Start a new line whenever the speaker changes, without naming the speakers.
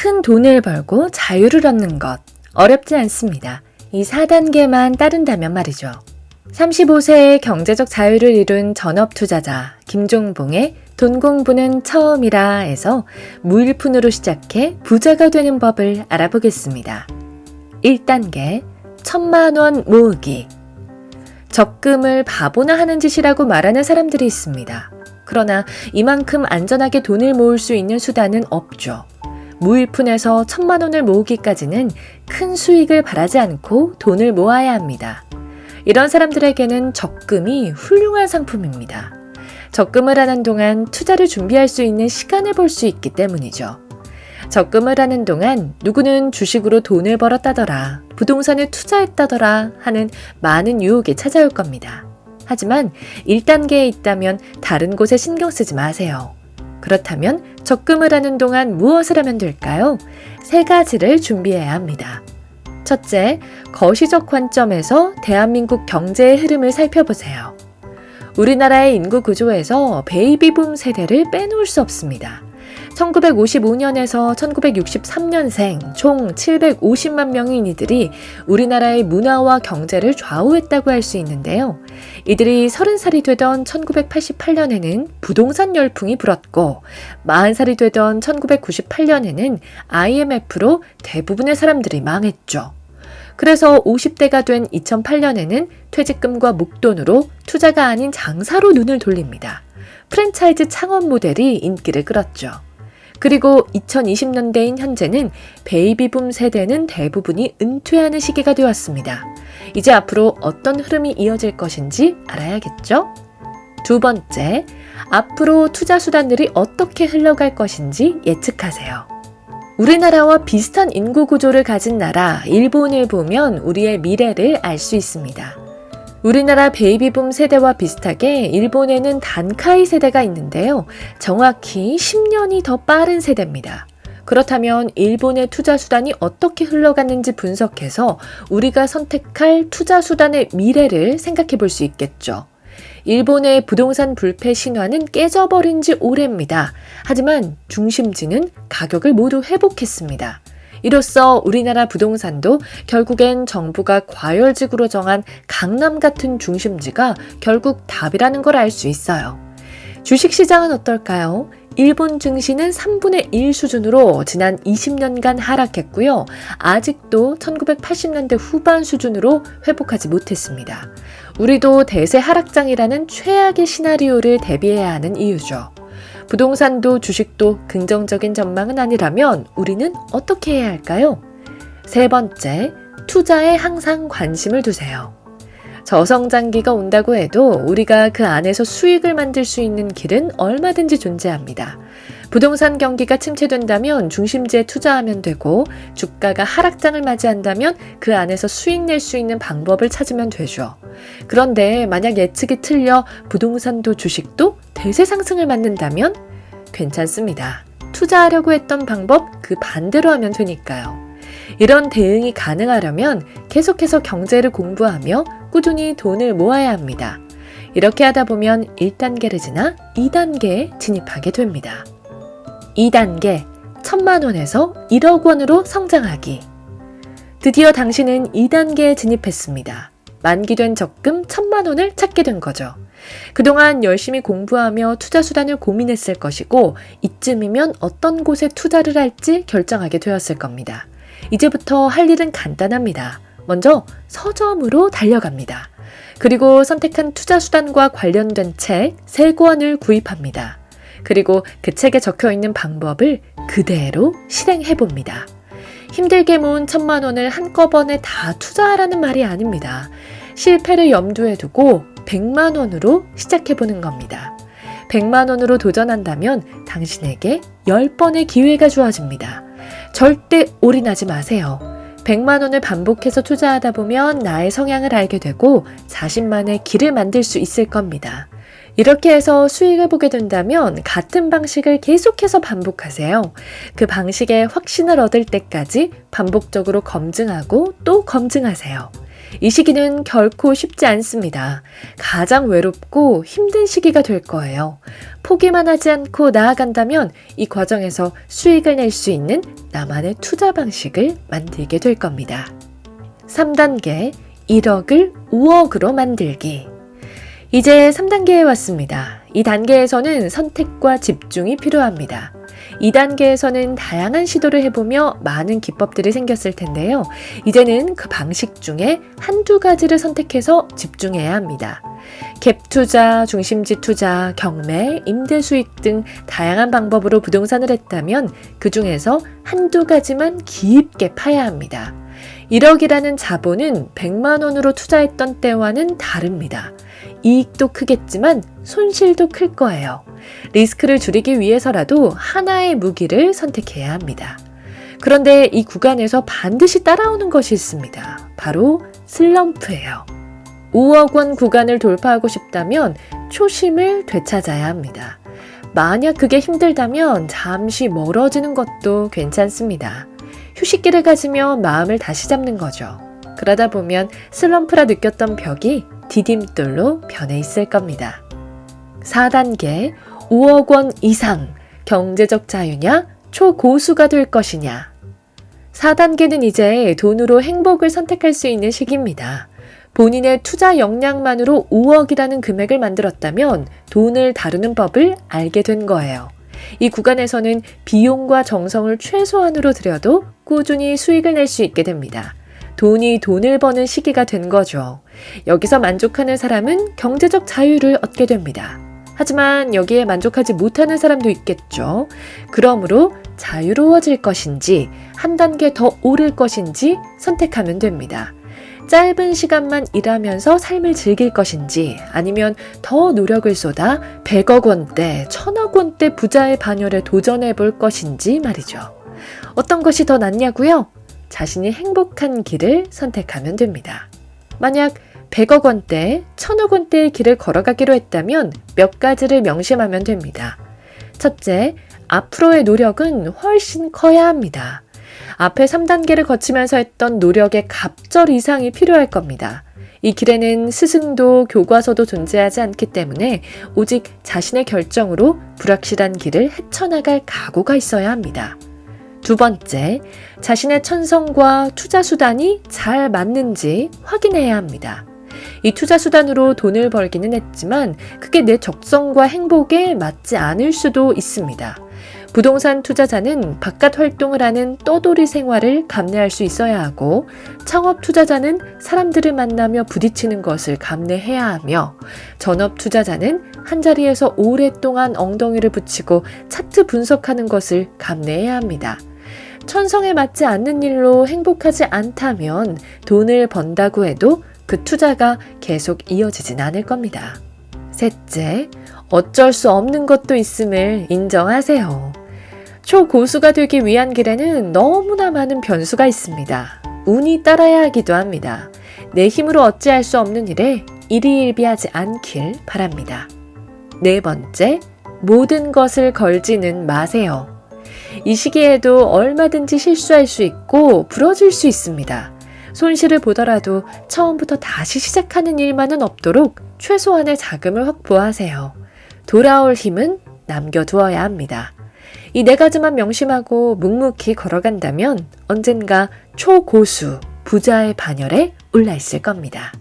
큰 돈을 벌고 자유를 얻는 것. 어렵지 않습니다. 이 4단계만 따른다면 말이죠. 35세에 경제적 자유를 이룬 전업투자자 김종봉의 돈 공부는 처음이라에서 무일푼으로 시작해 부자가 되는 법을 알아보겠습니다. 1단계 1000만원 모으기. 적금을 바보나 하는 짓이라고 말하는 사람들이 있습니다. 그러나 이만큼 안전하게 돈을 모을 수 있는 수단은 없죠. 무일푼에서 1000만원을 모으기까지는 큰 수익을 바라지 않고 돈을 모아야 합니다. 이런 사람들에게는 적금이 훌륭한 상품입니다. 적금을 하는 동안 투자를 준비할 수 있는 시간을 벌 수 있기 때문이죠. 적금을 하는 동안 누구는 주식으로 돈을 벌었다더라, 부동산에 투자했다더라 하는 많은 유혹이 찾아올 겁니다. 하지만 1단계에 있다면 다른 곳에 신경 쓰지 마세요. 그렇다면 적금을 하는 동안 무엇을 하면 될까요? 3가지를 준비해야 합니다. 첫째, 거시적 관점에서 대한민국 경제의 흐름을 살펴보세요. 우리나라의 인구 구조에서 베이비붐 세대를 빼놓을 수 없습니다. 1955년에서 1963년생 총 750만 명의 이들이 우리나라의 문화와 경제를 좌우했다고 할 수 있는데요. 이들이 30살이 되던 1988년에는 부동산 열풍이 불었고 40살이 되던 1998년에는 IMF로 대부분의 사람들이 망했죠. 그래서 50대가 된 2008년에는 퇴직금과 목돈으로 투자가 아닌 장사로 눈을 돌립니다. 프랜차이즈 창업 모델이 인기를 끌었죠. 그리고 2020년대인 현재는 베이비붐 세대는 대부분이 은퇴하는 시기가 되었습니다. 이제 앞으로 어떤 흐름이 이어질 것인지 알아야겠죠? 2번째, 앞으로 투자 수단들이 어떻게 흘러갈 것인지 예측하세요. 우리나라와 비슷한 인구 구조를 가진 나라 일본을 보면 우리의 미래를 알 수 있습니다. 우리나라 베이비붐 세대와 비슷하게 일본에는 단카이 세대가 있는데요. 정확히 10년이 더 빠른 세대입니다. 그렇다면 일본의 투자 수단이 어떻게 흘러갔는지 분석해서 우리가 선택할 투자 수단의 미래를 생각해 볼 수 있겠죠. 일본의 부동산 불패 신화는 깨져버린 지 오래입니다. 하지만 중심지는 가격을 모두 회복했습니다. 이로써 우리나라 부동산도 결국엔 정부가 과열지구로 정한 강남 같은 중심지가 결국 답이라는 걸 알 수 있어요. 주식시장은 어떨까요? 일본 증시는 3분의 1 수준으로 지난 20년간 하락했고요. 아직도 1980년대 후반 수준으로 회복하지 못했습니다. 우리도 대세 하락장이라는 최악의 시나리오를 대비해야 하는 이유죠. 부동산도 주식도 긍정적인 전망은 아니라면 우리는 어떻게 해야 할까요? 3번째, 투자에 항상 관심을 두세요. 저성장기가 온다고 해도 우리가 그 안에서 수익을 만들 수 있는 길은 얼마든지 존재합니다. 부동산 경기가 침체된다면 중심지에 투자하면 되고 주가가 하락장을 맞이한다면 그 안에서 수익 낼 수 있는 방법을 찾으면 되죠. 그런데 만약 예측이 틀려 부동산도 주식도 대세 상승을 맞는다면 괜찮습니다. 투자하려고 했던 방법 그 반대로 하면 되니까요. 이런 대응이 가능하려면 계속해서 경제를 공부하며 꾸준히 돈을 모아야 합니다. 이렇게 하다 보면 1단계를 지나 2단계에 진입하게 됩니다. 2단계, 1000만원에서 1억 원으로 성장하기. 드디어 당신은 2단계에 진입했습니다. 만기된 적금 1000만원을 찾게 된 거죠. 그동안 열심히 공부하며 투자 수단을 고민했을 것이고 이쯤이면 어떤 곳에 투자를 할지 결정하게 되었을 겁니다. 이제부터 할 일은 간단합니다. 먼저 서점으로 달려갑니다. 그리고 선택한 투자 수단과 관련된 책 3권을 구입합니다. 그리고 그 책에 적혀있는 방법을 그대로 실행해봅니다. 힘들게 모은 1000만원을 한꺼번에 다 투자하라는 말이 아닙니다. 실패를 염두에 두고 100만원으로 시작해보는 겁니다. 100만원으로 도전한다면 당신에게 10번의 기회가 주어집니다. 절대 올인하지 마세요. 100만원을 반복해서 투자하다 보면 나의 성향을 알게 되고 자신만의 길을 만들 수 있을 겁니다. 이렇게 해서 수익을 보게 된다면 같은 방식을 계속해서 반복하세요. 그 방식에 확신을 얻을 때까지 반복적으로 검증하고 또 검증하세요. 이 시기는 결코 쉽지 않습니다. 가장 외롭고 힘든 시기가 될 거예요. 포기만 하지 않고 나아간다면 이 과정에서 수익을 낼 수 있는 나만의 투자 방식을 만들게 될 겁니다. 3단계, 1억을 5억으로 만들기. 이제 3단계에 왔습니다. 이 단계에서는 선택과 집중이 필요합니다. 2단계에서는 다양한 시도를 해보며 많은 기법들이 생겼을 텐데요. 이제는 그 방식 중에 한두 가지를 선택해서 집중해야 합니다. 갭 투자, 중심지 투자, 경매, 임대 수익 등 다양한 방법으로 부동산을 했다면 그 중에서 한두 가지만 깊게 파야 합니다. 1억이라는 자본은 100만 원으로 투자했던 때와는 다릅니다. 이익도 크겠지만 손실도 클 거예요. 리스크를 줄이기 위해서라도 하나의 무기를 선택해야 합니다. 그런데 이 구간에서 반드시 따라오는 것이 있습니다. 바로 슬럼프예요. 5억 원 구간을 돌파하고 싶다면 초심을 되찾아야 합니다. 만약 그게 힘들다면 잠시 멀어지는 것도 괜찮습니다. 휴식기를 가지며 마음을 다시 잡는 거죠. 그러다 보면 슬럼프라 느꼈던 벽이 디딤돌로 변해 있을 겁니다. 4단계, 5억 원 이상, 경제적 자유냐, 초고수가 될 것이냐. 4단계는 이제 돈으로 행복을 선택할 수 있는 시기입니다. 본인의 투자 역량만으로 5억이라는 금액을 만들었다면 돈을 다루는 법을 알게 된 거예요. 이 구간에서는 비용과 정성을 최소한으로 들여도 꾸준히 수익을 낼 수 있게 됩니다. 돈이 돈을 버는 시기가 된 거죠. 여기서 만족하는 사람은 경제적 자유를 얻게 됩니다. 하지만 여기에 만족하지 못하는 사람도 있겠죠. 그러므로 자유로워질 것인지 한 단계 더 오를 것인지 선택하면 됩니다. 짧은 시간만 일하면서 삶을 즐길 것인지 아니면 더 노력을 쏟아 100억 원대, 1000억 원대 부자의 반열에 도전해 볼 것인지 말이죠. 어떤 것이 더 낫냐고요? 자신이 행복한 길을 선택하면 됩니다. 만약 100억 원대, 1000억 원대의 길을 걸어가기로 했다면 몇 가지를 명심하면 됩니다. 첫째, 앞으로의 노력은 훨씬 커야 합니다. 앞에 3단계를 거치면서 했던 노력의 갑절 이상이 필요할 겁니다. 이 길에는 스승도 교과서도 존재하지 않기 때문에 오직 자신의 결정으로 불확실한 길을 헤쳐나갈 각오가 있어야 합니다. 두 번째, 자신의 천성과 투자 수단이 잘 맞는지 확인해야 합니다. 이 투자 수단으로 돈을 벌기는 했지만 그게 내 적성과 행복에 맞지 않을 수도 있습니다. 부동산 투자자는 바깥 활동을 하는 떠돌이 생활을 감내할 수 있어야 하고 창업 투자자는 사람들을 만나며 부딪히는 것을 감내해야 하며 전업 투자자는 한자리에서 오랫동안 엉덩이를 붙이고 차트 분석하는 것을 감내해야 합니다. 천성에 맞지 않는 일로 행복하지 않다면 돈을 번다고 해도 그 투자가 계속 이어지진 않을 겁니다. 셋째, 어쩔 수 없는 것도 있음을 인정하세요. 초고수가 되기 위한 길에는 너무나 많은 변수가 있습니다. 운이 따라야 하기도 합니다. 내 힘으로 어찌할 수 없는 일에 일희일비하지 않길 바랍니다. 네 번째, 모든 것을 걸지는 마세요. 이 시기에도 얼마든지 실수할 수 있고 부러질 수 있습니다. 손실을 보더라도 처음부터 다시 시작하는 일만은 없도록 최소한의 자금을 확보하세요. 돌아올 힘은 남겨두어야 합니다. 이 네 가지만 명심하고 묵묵히 걸어간다면 언젠가 초고수, 부자의 반열에 올라 있을 겁니다.